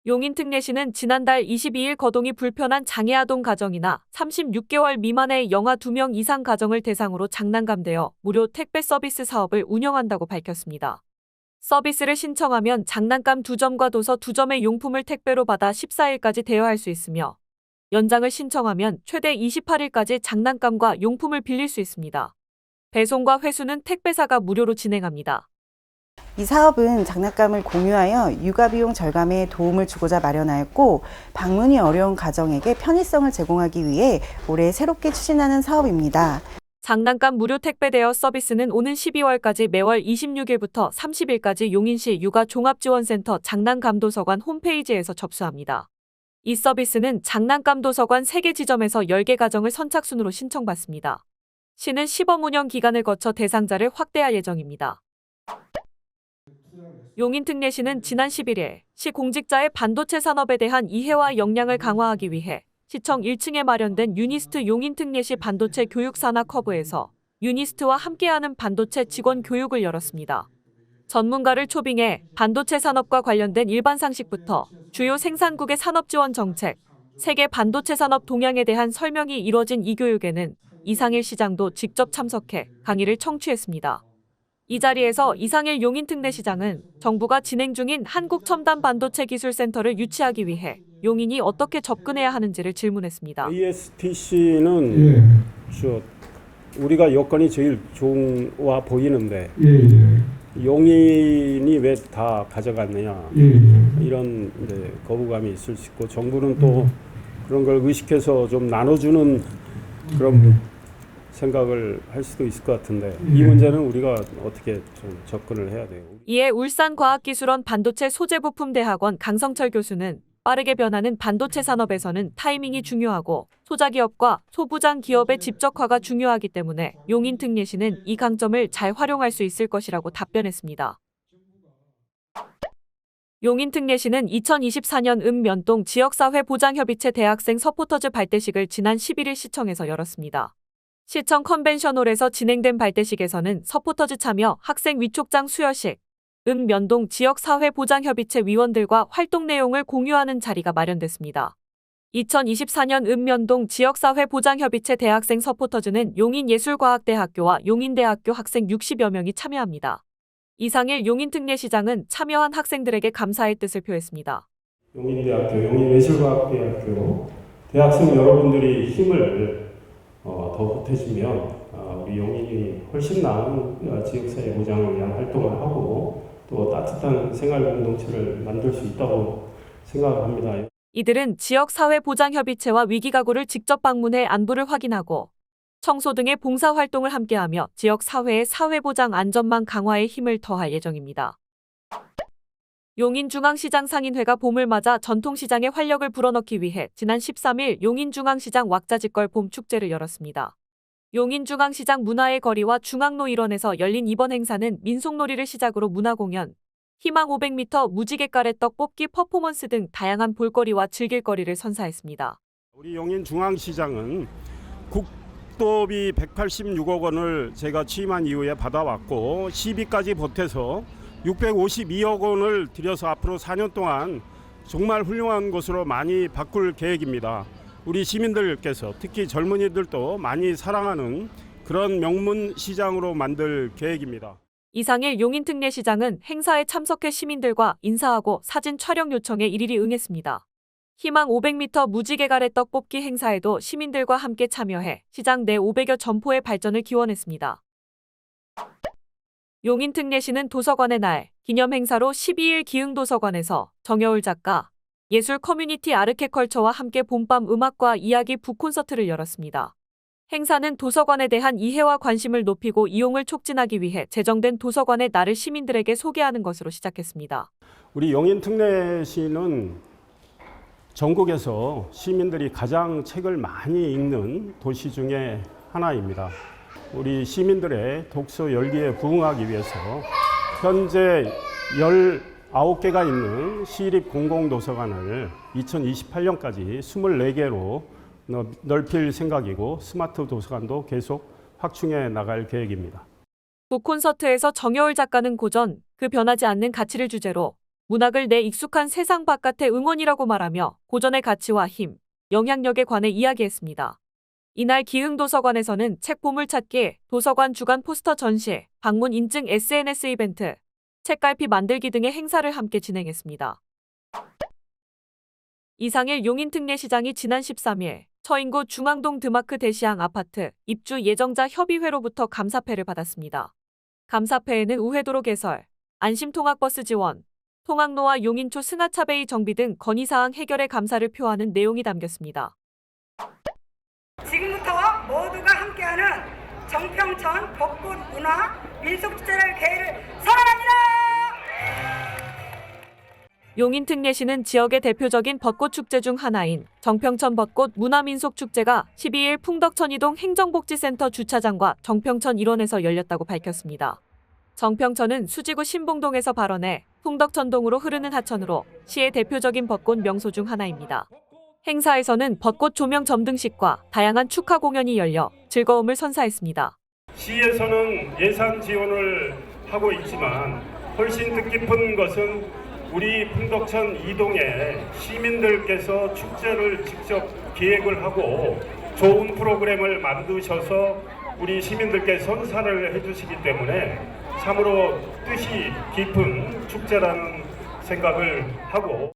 용인특례시는 지난달 22일 거동이 불편한 장애아동 가정이나 36개월 미만의 영아 2명 이상 가정을 대상으로 장난감 대여 무료 택배 서비스 사업을 운영한다고 밝혔습니다. 서비스를 신청하면 장난감 2점과 도서 2점의 용품을 택배로 받아 14일까지 대여할 수 있으며 연장을 신청하면 최대 28일까지 장난감과 용품을 빌릴 수 있습니다. 배송과 회수는 택배사가 무료로 진행합니다. 이 사업은 장난감을 공유하여 육아비용 절감에 도움을 주고자 마련하였고 방문이 어려운 가정에게 편의성을 제공하기 위해 올해 새롭게 추진하는 사업입니다. 장난감 무료 택배 대여 서비스는 오는 12월까지 매월 26일부터 30일까지 용인시 육아종합지원센터 장난감도서관 홈페이지에서 접수합니다. 이 서비스는 장난감 도서관 3개 지점에서 10개 가정을 선착순으로 신청받습니다. 시는 시범 운영 기간을 거쳐 대상자를 확대할 예정입니다. 용인특례시는 지난 11일 시 공직자의 반도체 산업에 대한 이해와 역량을 강화하기 위해 시청 1층에 마련된 유니스트 용인특례시 반도체 교육산학 허브에서 유니스트와 함께하는 반도체 직원 교육을 열었습니다. 전문가를 초빙해 반도체 산업과 관련된 일반 상식부터 주요 생산국의 산업 지원 정책, 세계 반도체 산업 동향에 대한 설명이 이뤄진 이 교육에는 이상일 시장도 직접 참석해 강의를 청취했습니다. 이 자리에서 이상일 용인특례시장은 정부가 진행 중인 한국첨단반도체기술센터를 유치하기 위해 용인이 어떻게 접근해야 하는지를 질문했습니다. ASTC는 우리가 여건이 제일 좋아 보이는데 용인이 왜 다 가져갔느냐 이런 거부감이 있을 수 있고 정부는 또 그런 걸 의식해서 좀 나눠주는 그런 생각을 할 수도 있을 것 같은데 이 문제는 우리가 어떻게 좀 접근을 해야 돼요. 이에 울산과학기술원 반도체 소재부품대학원 강성철 교수는 빠르게 변하는 반도체 산업에서는 타이밍이 중요하고 소자기업과 소부장 기업의 집적화가 중요하기 때문에 용인특례시는 이 강점을 잘 활용할 수 있을 것이라고 답변했습니다. 용인특례시는 2024년 읍면동 지역사회보장협의체 대학생 서포터즈 발대식을 지난 11일 시청에서 열었습니다. 시청 컨벤션홀에서 진행된 발대식에서는 서포터즈 참여 학생 위촉장 수여식, 읍면동 지역사회보장협의체 위원들과 활동 내용을 공유하는 자리가 마련됐습니다. 2024년 읍면동 지역사회보장협의체 대학생 서포터즈는 용인예술과학대학교와 용인대학교 학생 60여 명이 참여합니다. 이상일 용인특례시장은 참여한 학생들에게 감사의 뜻을 표했습니다. 용인대학교, 용인예술과학대학교 대학생 여러분들이 힘을 더 보태주면 우리 용인이 훨씬 나은 지역사회 보장을 위한 활동을 하고 또 따뜻한 생활 공동체를 만들 수 있다고 생각합니다. 이들은 지역사회보장협의체와 위기가구를 직접 방문해 안부를 확인하고 청소 등의 봉사활동을 함께하며 지역사회의 사회보장 안전망 강화에 힘을 더할 예정입니다. 용인중앙시장 상인회가 봄을 맞아 전통시장에 활력을 불어넣기 위해 지난 13일 용인중앙시장 왁자지껄 봄축제를 열었습니다. 용인중앙시장 문화의 거리와 중앙로 일원에서 열린 이번 행사는 민속놀이를 시작으로 문화공연, 희망 500m 무지개 가래떡 뽑기 퍼포먼스 등 다양한 볼거리와 즐길거리를 선사했습니다. 우리 용인중앙시장은 국도비 186억 원을 제가 취임한 이후에 받아왔고 시비까지 보태서 652억 원을 들여서 앞으로 4년 동안 정말 훌륭한 곳으로 많이 바꿀 계획입니다. 우리 시민들께서 특히 젊은이들도 많이 사랑하는 그런 명문 시장으로 만들 계획입니다. 이상일 용인특례시장은 행사에 참석해 시민들과 인사하고 사진 촬영 요청에 일일이 응했습니다. 희망 500m 무지개 가래떡 뽑기 행사에도 시민들과 함께 참여해 시장 내 500여 점포의 발전을 기원했습니다. 용인특례시는 도서관의 날 기념행사로 12일 기흥도서관에서 정여울 작가, 예술 커뮤니티 아르케컬처와 함께 봄밤 음악과 이야기 북콘서트를 열었습니다. 행사는 도서관에 대한 이해와 관심을 높이고 이용을 촉진하기 위해 제정된 도서관의 날을 시민들에게 소개하는 것으로 시작했습니다. 우리 용인특례시는 전국에서 시민들이 가장 책을 많이 읽는 도시 중에 하나입니다. 우리 시민들의 독서 열기에 부응하기 위해서 현재 19개가 있는 시립 공공도서관을 2028년까지 24개로 넓힐 생각이고 스마트 도서관도 계속 확충해 나갈 계획입니다. 북콘서트에서 정여울 작가는 고전, 그 변하지 않는 가치를 주제로 문학을 내 익숙한 세상 바깥의 응원이라고 말하며 고전의 가치와 힘, 영향력에 관해 이야기했습니다. 이날 기흥도서관에서는 책 보물찾기, 도서관 주간 포스터 전시, 방문 인증 SNS 이벤트, 책갈피 만들기 등의 행사를 함께 진행했습니다. 이상일 용인특례시장이 지난 13일 처인구 중앙동 드마크 대시항 아파트 입주 예정자 협의회로부터 감사패를 받았습니다. 감사패에는 우회도로 개설, 안심통학버스 지원, 통학로와 용인초 승하차베이 정비 등 건의사항 해결에 감사를 표하는 내용이 담겼습니다. 지금부터 모두가 함께하는 정평천 벚꽃 문화 민속축제를 개회를 선언합니다. 용인특례시는 지역의 대표적인 벚꽃축제 중 하나인 정평천 벚꽃 문화민속축제가 12일 풍덕천이동 행정복지센터 주차장과 정평천 일원에서 열렸다고 밝혔습니다. 정평천은 수지구 신봉동에서 발원해 풍덕천동으로 흐르는 하천으로 시의 대표적인 벚꽃 명소 중 하나입니다. 행사에서는 벚꽃 조명 점등식과 다양한 축하 공연이 열려 즐거움을 선사했습니다. 시에서는 예산 지원을 하고 있지만 훨씬 뜻깊은 것은 우리 풍덕천 이동에 시민들께서 축제를 직접 기획을 하고 좋은 프로그램을 만드셔서 우리 시민들께 선사를 해주시기 때문에 참으로 뜻이 깊은 축제라는 생각을 하고,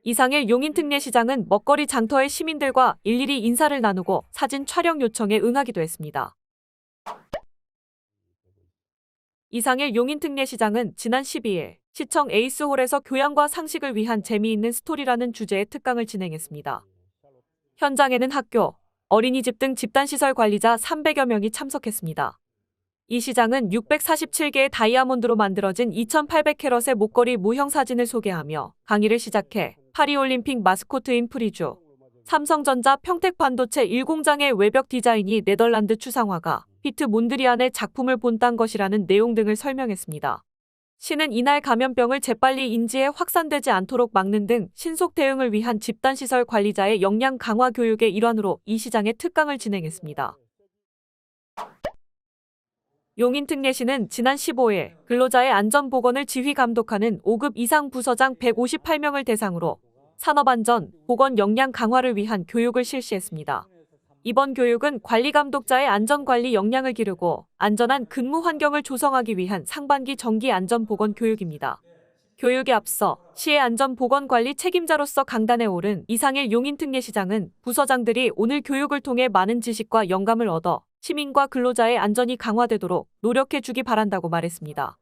이상일 용인특례시장은 먹거리 장터의 시민들과 일일이 인사를 나누고 사진 촬영 요청에 응하기도 했습니다. 이상일 용인특례시장은 지난 12일 시청 에이스홀에서 교양과 상식을 위한 재미있는 스토리라는 주제의 특강을 진행했습니다. 현장에는 학교, 어린이집 등 집단시설 관리자 300여 명이 참석했습니다. 이 시장은 647개의 다이아몬드로 만들어진 2800캐럿의 목걸이 모형 사진을 소개하며 강의를 시작해 파리올림픽 마스코트인 프리주, 삼성전자 평택반도체 1공장의 외벽 디자인이 네덜란드 추상화가 피트 몬드리안의 작품을 본딴 것이라는 내용 등을 설명했습니다. 시는 이날 감염병을 재빨리 인지해 확산되지 않도록 막는 등 신속 대응을 위한 집단시설 관리자의 역량 강화 교육의 일환으로 이 시장의 특강을 진행했습니다. 용인특례시는 지난 15일 근로자의 안전보건을 지휘감독하는 5급 이상 부서장 158명을 대상으로 산업안전, 보건 역량 강화를 위한 교육을 실시했습니다. 이번 교육은 관리감독자의 안전관리 역량을 기르고 안전한 근무 환경을 조성하기 위한 상반기 정기 안전보건 교육입니다. 교육에 앞서 시의 안전보건관리 책임자로서 강단에 오른 이상일 용인특례시장은 부서장들이 오늘 교육을 통해 많은 지식과 영감을 얻어 시민과 근로자의 안전이 강화되도록 노력해주기 바란다고 말했습니다.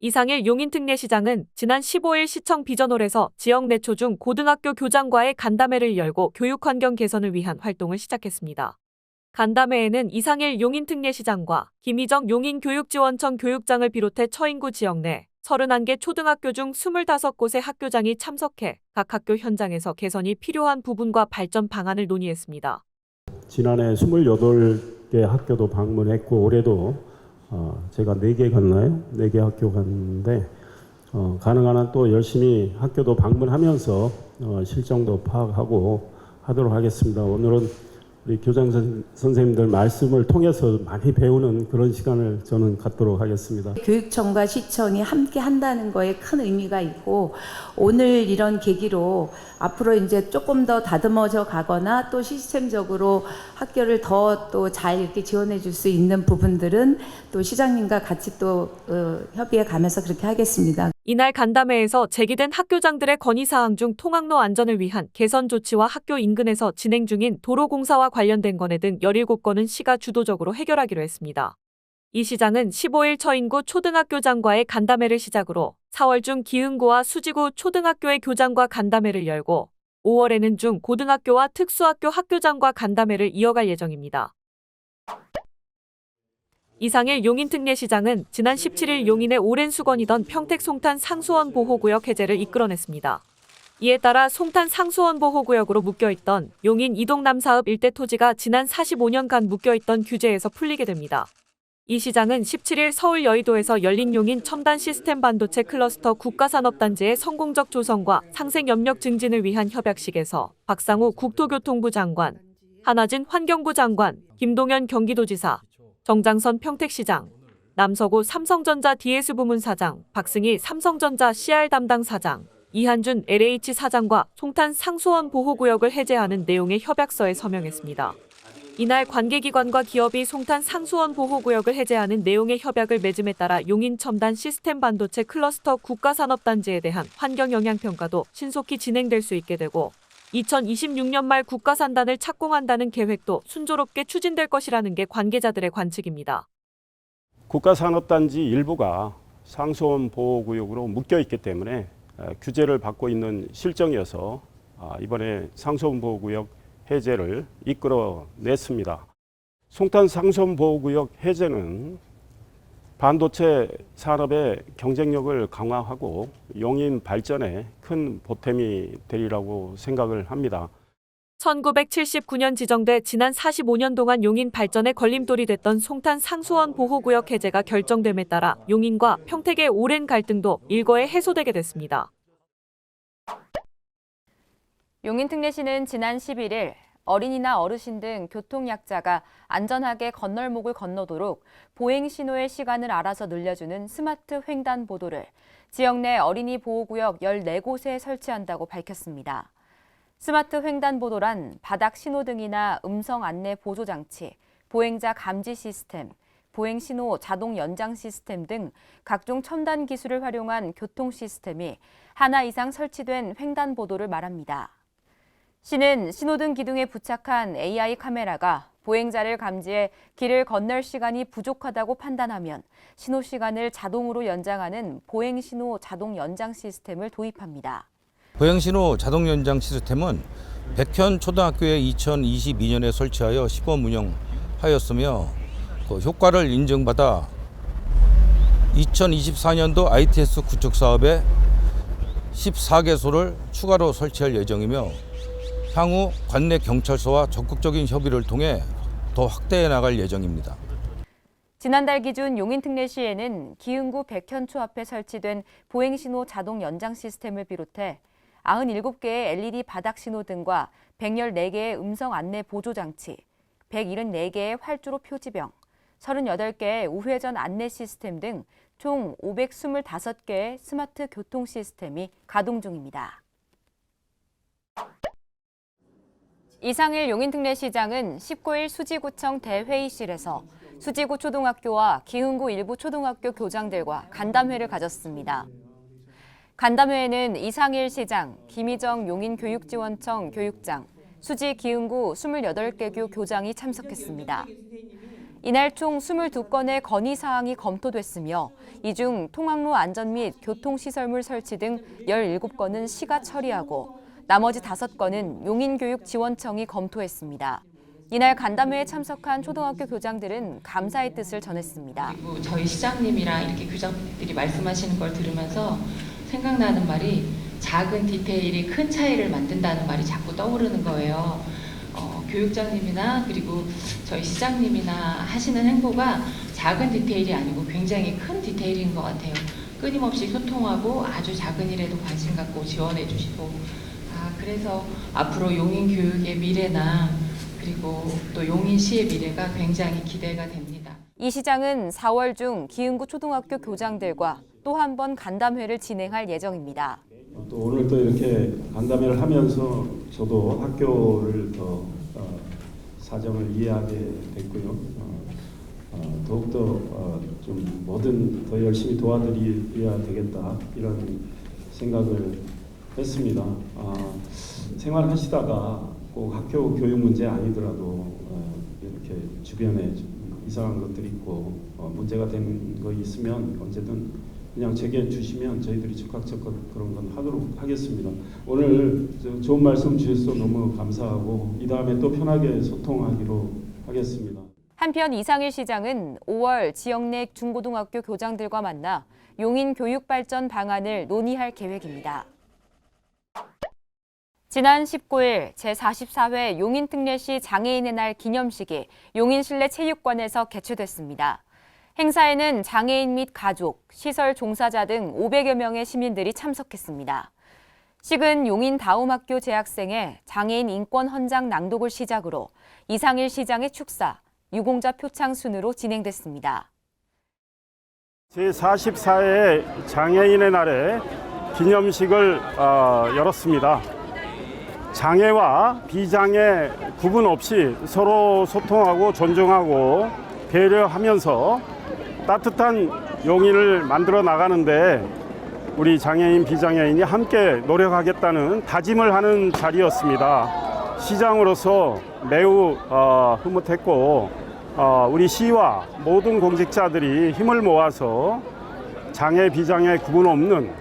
이상일 용인특례시장은 지난 15일 시청 비전홀에서 지역 내초 중 고등학교 교장과의 간담회를 열고 교육환경 개선을 위한 활동을 시작했습니다. 간담회에는 이상일 용인특례시장과 김희정 용인교육지원청 교육장을 비롯해 처인구 지역 내 31개 초등학교 중 25곳의 학교장이 참석해 각 학교 현장에서 개선이 필요한 부분과 발전 방안을 논의했습니다. 지난해 28개 학교도 방문했고 올해도 제가 4개 갔나요? 4개 학교 갔는데 가능한 한 또 열심히 학교도 방문하면서 실정도 파악하고 하도록 하겠습니다. 오늘은 우리 교장 선생님들 말씀을 통해서 많이 배우는 그런 시간을 저는 갖도록 하겠습니다. 교육청과 시청이 함께 한다는 거에 큰 의미가 있고 오늘 이런 계기로 앞으로 이제 조금 더 다듬어져 가거나 또 시스템적으로 학교를 더 또 잘 이렇게 지원해 줄 수 있는 부분들은 또 시장님과 같이 또 협의해 가면서 그렇게 하겠습니다. 이날 간담회에서 제기된 학교장들의 건의사항 중 통학로 안전을 위한 개선 조치와 학교 인근에서 진행 중인 도로공사와 관련된 건의 등 17건은 시가 주도적으로 해결하기로 했습니다. 이 시장은 15일 처인구 초등학교장과의 간담회를 시작으로 4월 중 기흥구와 수지구 초등학교의 교장과 간담회를 열고 5월에는 중 고등학교와 특수학교 학교장과 간담회를 이어갈 예정입니다. 이상일 용인특례시장은 지난 17일 용인의 오랜 수건이던 평택 송탄 상수원 보호구역 해제를 이끌어냈습니다. 이에 따라 송탄 상수원 보호구역으로 묶여있던 용인 이동남 사업 일대 토지가 지난 45년간 묶여있던 규제에서 풀리게 됩니다. 이 시장은 17일 서울 여의도에서 열린 용인 첨단 시스템 반도체 클러스터 국가산업단지의 성공적 조성과 상생 협력 증진을 위한 협약식에서 박상우 국토교통부 장관, 한하진 환경부 장관, 김동연 경기도지사, 정장선 평택시장, 남서구 삼성전자 DS 부문 사장, 박승희 삼성전자 CR 담당 사장, 이한준 LH 사장과 송탄 상수원 보호구역을 해제하는 내용의 협약서에 서명했습니다. 이날 관계기관과 기업이 송탄 상수원 보호구역을 해제하는 내용의 협약을 맺음에 따라 용인 첨단 시스템 반도체 클러스터 국가산업단지에 대한 환경영향평가도 신속히 진행될 수 있게 되고 2026년 말 국가산단을 착공한다는 계획도 순조롭게 추진될 것이라는 게 관계자들의 관측입니다. 국가산업단지 일부가 상수원 보호구역으로 묶여 있기 때문에 규제를 받고 있는 실정이어서 이번에 상수원 보호구역 해제를 이끌어냈습니다. 송탄 상수원 보호구역 해제는 반도체 산업의 경쟁력을 강화하고 용인 발전에 큰 보탬이 되리라고 생각을 합니다. 1979년 지정돼 지난 45년 동안 용인 발전에 걸림돌이 됐던 송탄 상수원 보호구역 해제가 결정됨에 따라 용인과 평택의 오랜 갈등도 일거에 해소되게 됐습니다. 용인특례시는 지난 11일 어린이나 어르신 등 교통약자가 안전하게 건널목을 건너도록 보행신호의 시간을 알아서 늘려주는 스마트 횡단보도를 지역 내 어린이 보호구역 14곳에 설치한다고 밝혔습니다. 스마트 횡단보도란 바닥 신호등이나 음성 안내 보조장치, 보행자 감지 시스템, 보행신호 자동 연장 시스템 등 각종 첨단 기술을 활용한 교통 시스템이 하나 이상 설치된 횡단보도를 말합니다. 시는 신호등 기둥에 부착한 AI 카메라가 보행자를 감지해 길을 건널 시간이 부족하다고 판단하면 신호 시간을 자동으로 연장하는 보행신호 자동 연장 시스템을 도입합니다. 보행신호 자동 연장 시스템은 백현 초등학교에 2022년에 설치하여 시범 운영하였으며 효과를 인증받아 2024년도 ITS 구축 사업에 14개소를 추가로 설치할 예정이며 향후 관내 경찰서와 적극적인 협의를 통해 더 확대해 나갈 예정입니다. 지난달 기준 용인특례시에는 기흥구 백현초 앞에 설치된 보행신호 자동 연장 시스템을 비롯해 97개의 LED 바닥 신호등과 114개의 음성 안내 보조장치, 174개의 활주로 표지병, 38개의 우회전 안내 시스템 등 총 525개의 스마트 교통 시스템이 가동 중입니다. 이상일 용인특례시장은 19일 수지구청 대회의실에서 수지구 초등학교와 기흥구 일부 초등학교 교장들과 간담회를 가졌습니다. 간담회에는 이상일 시장, 김희정 용인교육지원청 교육장, 수지 기흥구 28개교 교장이 참석했습니다. 이날 총 22건의 건의사항이 검토됐으며 이 중 통학로 안전 및 교통시설물 설치 등 17건은 시가 처리하고 나머지 5건은 용인교육지원청이 검토했습니다. 이날 간담회에 참석한 초등학교 교장들은 감사의 뜻을 전했습니다. 그리고 저희 시장님이랑 이렇게 교장들이 말씀하시는 걸 들으면서 생각나는 말이 작은 디테일이 큰 차이를 만든다는 말이 자꾸 떠오르는 거예요. 교육장님이나 그리고 저희 시장님이나 하시는 행보가 작은 디테일이 아니고 굉장히 큰 디테일인 것 같아요. 끊임없이 소통하고 아주 작은 일에도 관심 갖고 지원해 주시고 그래서 앞으로 용인 교육의 미래나 그리고 또 용인시의 미래가 굉장히 기대가 됩니다. 이 시장은 4월 중 기흥구 초등학교 교장들과 또 한 번 간담회를 진행할 예정입니다. 또 오늘 또 이렇게 간담회를 하면서 저도 학교를 더 사정을 이해하게 됐고요. 더욱더 좀 뭐든 더 열심히 도와드려야 되겠다 이런 생각을 했습니다. 생활하시다가 꼭 학교 교육 문제 아니더라도 이렇게 주변에 이상한 것들이 있고 문제가 되는 거 있으면 언제든 그냥 제게 주시면 저희들이 적극적으로 그런 건 하도록 하겠습니다. 오늘 좋은 말씀 주셔서 너무 감사하고 이 다음에 또 편하게 소통하기로 하겠습니다. 한편 이상일 시장은 5월 지역 내 중고등학교 교장들과 만나 용인 교육 발전 방안을 논의할 계획입니다. 지난 19일 제44회 용인특례시 장애인의 날 기념식이 용인실내체육관에서 개최됐습니다. 행사에는 장애인 및 가족, 시설 종사자 등 500여 명의 시민들이 참석했습니다. 식은 용인 다음학교 재학생의 장애인 인권 헌장 낭독을 시작으로 이상일 시장의 축사, 유공자 표창 순으로 진행됐습니다. 제44회 장애인의 날에 기념식을 열었습니다. 장애와 비장애 구분 없이 서로 소통하고 존중하고 배려하면서 따뜻한 용인을 만들어 나가는데 우리 장애인 비장애인이 함께 노력하겠다는 다짐을 하는 자리였습니다. 시장으로서 매우 흐뭇했고 우리 시와 모든 공직자들이 힘을 모아서 장애 비장애 구분 없는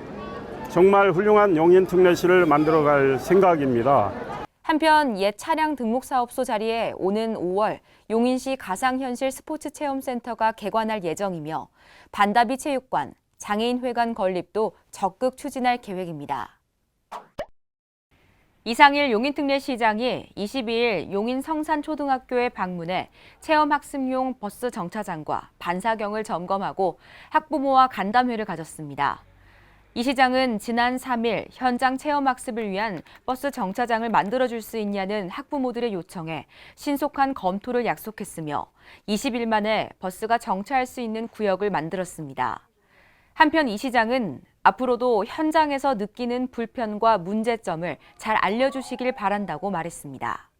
정말 훌륭한 용인 특례시를 만들어갈 생각입니다. 한편 옛 차량 등록사업소 자리에 오는 5월 용인시 가상현실 스포츠체험센터가 개관할 예정이며 반다비 체육관, 장애인회관 건립도 적극 추진할 계획입니다. 이상일 용인특례시장이 22일 용인 성산초등학교에 방문해 체험학습용 버스 정차장과 반사경을 점검하고 학부모와 간담회를 가졌습니다. 이 시장은 지난 3일 현장 체험학습을 위한 버스 정차장을 만들어줄 수 있냐는 학부모들의 요청에 신속한 검토를 약속했으며 20일 만에 버스가 정차할 수 있는 구역을 만들었습니다. 한편 이 시장은 앞으로도 현장에서 느끼는 불편과 문제점을 잘 알려주시길 바란다고 말했습니다.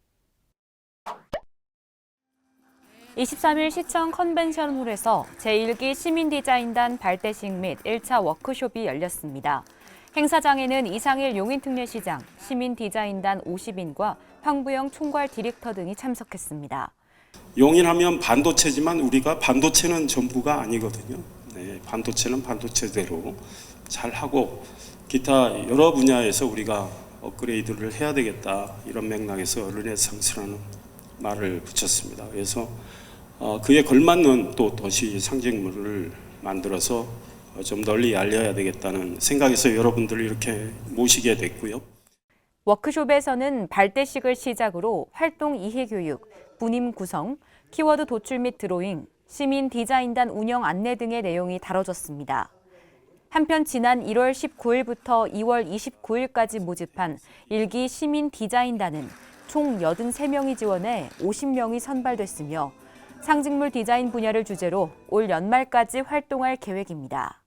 23일 시청 컨벤션홀에서 제1기 시민디자인단 발대식 및 1차 워크숍이 열렸습니다. 행사장에는 이상일 용인특례시장, 시민디자인단 50인과 황부영 총괄 디렉터 등이 참석했습니다. 용인하면 반도체지만 우리가 반도체는 전부가 아니거든요. 네, 반도체는 반도체대로 잘하고 기타 여러 분야에서 우리가 업그레이드를 해야 되겠다 이런 맥락에서 르네상스라는 말을 붙였습니다. 그래서 그에 걸맞는 또 도시 상징물을 만들어서 좀 널리 알려야 되겠다는 생각에서 여러분들을 이렇게 모시게 됐고요. 워크숍에서는 발대식을 시작으로 활동 이해 교육, 분임 구성, 키워드 도출 및 드로잉, 시민 디자인단 운영 안내 등의 내용이 다뤄졌습니다. 한편 지난 1월 19일부터 2월 29일까지 모집한 1기 시민 디자인단은 총 83명이 지원해 50명이 선발됐으며 상징물 디자인 분야를 주제로 올 연말까지 활동할 계획입니다.